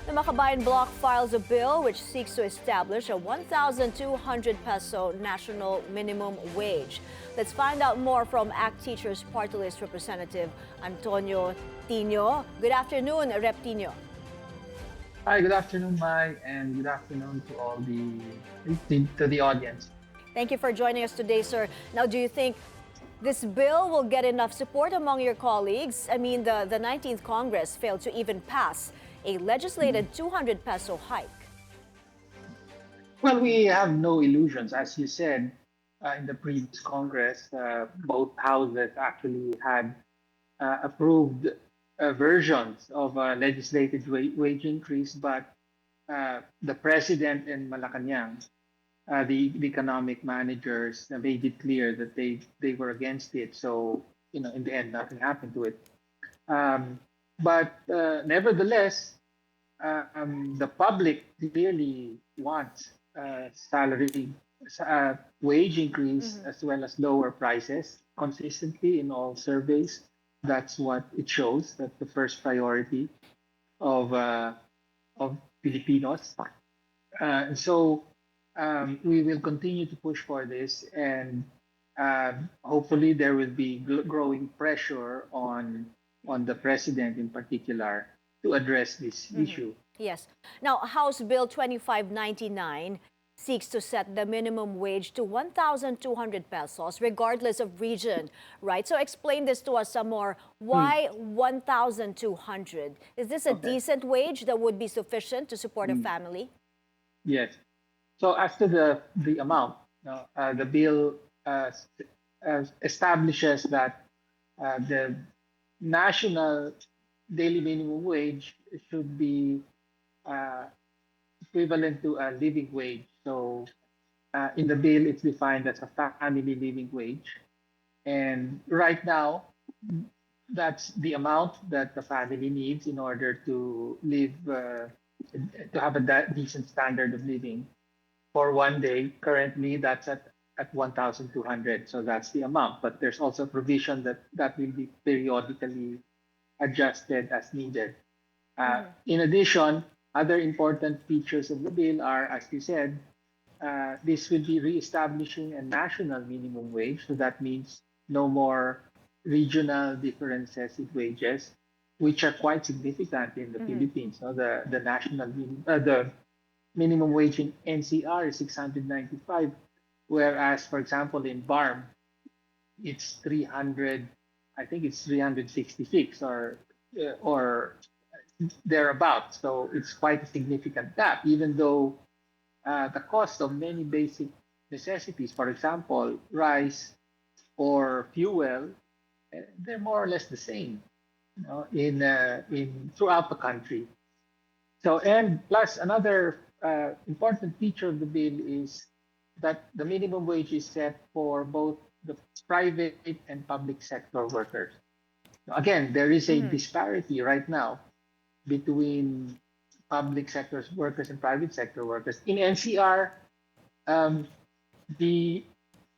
The Makabayan Bloc files a bill which seeks to establish a 1,200 peso national minimum wage. Let's find out more from ACT Teachers Partylist representative Antonio Tinio. Good afternoon, Rep. Tinio. Hi, good afternoon, Mai, and good afternoon to all the audience. Thank you for joining us today, sir. Now, do you think this bill will get enough support among your colleagues? I mean, the 19th Congress failed to even pass a legislated 200 peso hike. Well, we have no illusions. As you said, in the previous Congress, both houses actually had approved versions of a legislated wage increase, but the president in Malacanang, the economic managers made it clear that they were against it. So, in the end, nothing happened to it. Um, but nevertheless, the public clearly wants salary wage increase as well as lower prices consistently in all surveys. That's what it shows. That's the first priority of Filipinos. So we will continue to push for this, and hopefully there will be growing pressure on the president in particular to address this issue. Yes. Now, House Bill 2599 seeks to set the minimum wage to 1,200 pesos, regardless of region, right? So explain this to us some more. Why 1,200? Is this a Okay. decent wage that would be sufficient to support a Mm. family? Yes. So as to the amount, the bill establishes that the national daily minimum wage should be uh, equivalent to a living wage. So in the bill, it's defined as a family living wage. And right now, that's the amount that the family needs in order to live, to have a decent standard of living for one day. Currently, that's at 1,200. So that's the amount. But there's also a provision that will be periodically adjusted as needed. In addition, other important features of the bill are, as you said, this will be reestablishing a national minimum wage. So that means no more regional differences in wages, which are quite significant in the Philippines. So the minimum wage in NCR is 695, whereas, for example, in BARM, it's 300. I think it's 366 or thereabouts. So it's quite a significant gap, even though the cost of many basic necessities, for example, rice or fuel, they're more or less the same, in throughout the country. So, and plus another important feature of the bill is that the minimum wage is set for both the private and public sector workers. Again, there is a disparity right now between public sector workers and private sector workers. In NCR, um, the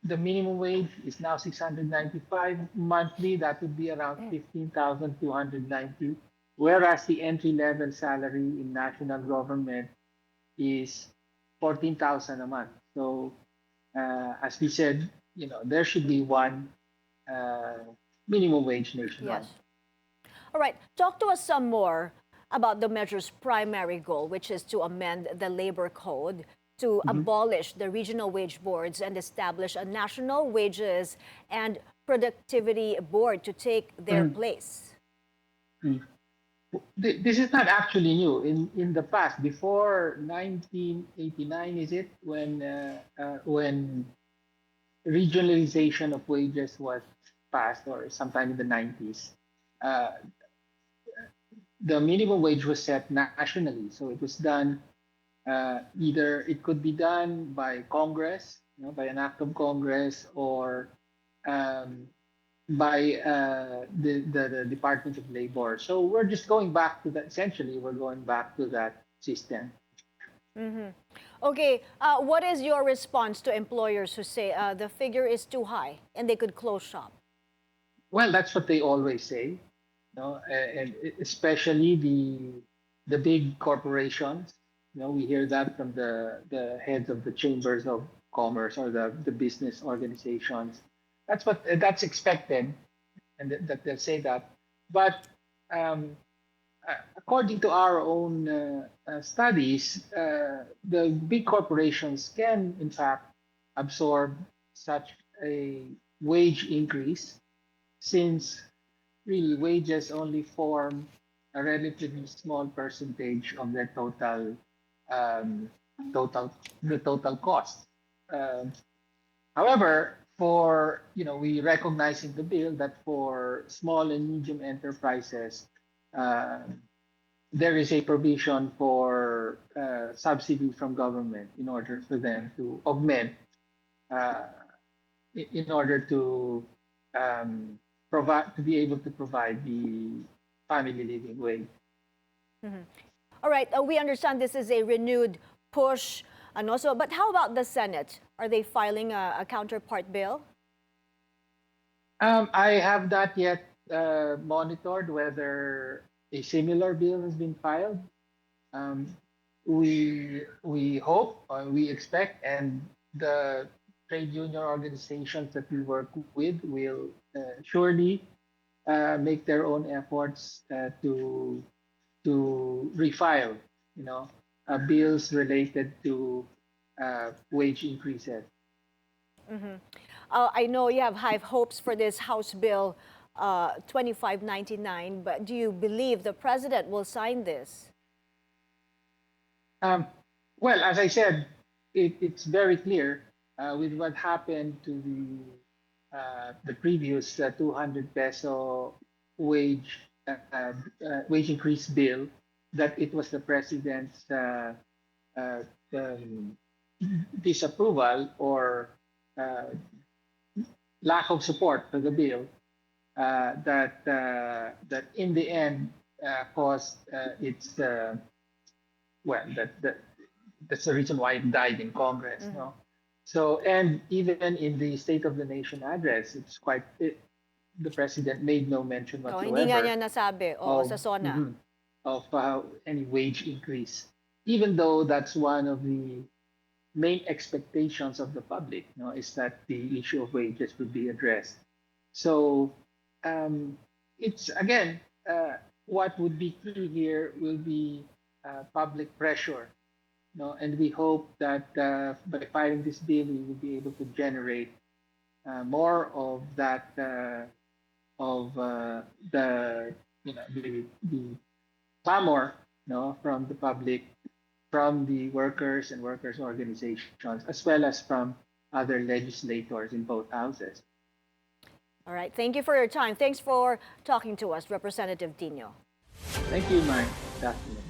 the minimum wage is now 695 monthly. That would be around 15,290. Whereas the entry level salary in national government is 14,000 a month. So, as we said, there should be one uh, minimum wage nationwide. Yes. All right. Talk to us some more about the measure's primary goal, which is to amend the labor code to Mhm. abolish the regional wage boards and establish a national wages and productivity board to take their Mhm. place. Mhm. This is not actually new. In the past, before 1989, is it when regionalization of wages was passed, or sometime in the 90s? Uh, the minimum wage was set nationally, so it was done. Either it could be done by Congress, by an act of Congress, or um, by the Department of Labor. So we're just going back to that. Essentially, we're going back to that system. Okay, what is your response to employers who say the figure is too high and they could close shop? Well, that's what they always say, and especially the big corporations. We hear that from the heads of the chambers of commerce or the business organizations. That's expected, and that they'll say that. But um, according to our own studies, the big corporations can, in fact, absorb such a wage increase since really wages only form a relatively small percentage of their um, total the total cost. Um, However, we recognize in the bill that for small and medium enterprises, uh, there is a provision for subsidy from government in order for them to augment, uh, in order to um, provide to be able to provide the family living wage. Mhm. All right, we understand this is a renewed push, and also, but how about the Senate? Are they filing a counterpart bill? I have not yet monitored whether a similar bill has been filed. Um, we hope, we expect, and the trade union organizations that we work with will surely make their own efforts to refile, bills related to wage increases. Mhm. I know you have high hopes for this House Bill 2599, but do you believe the president will sign this? Um, well, as I said, it's very clear with what happened to the previous 200 peso wage wage increase bill that it was the president's uh, um, disapproval or uh, lack of support for the bill that in the end caused its well that's the reason why it died in Congress. Mhm. No, so and even in the State of the Nation address, the president made no mention Oh, hindi nga niya whatsoever nasabi, oo, of sa SONA. mhm, of any wage increase, even though that's one of the main expectations of the public. Is that the issue of wages would be addressed. So it's again what would be key here will be public pressure. And we hope that by filing this bill, we will be able to generate more of that of the the clamor, from the public, from the workers and workers organizations, as well as from other legislators in both houses. All right, thank you for your time. Thanks for talking to us, Representative Tinio. Thank you, Mike. Good afternoon.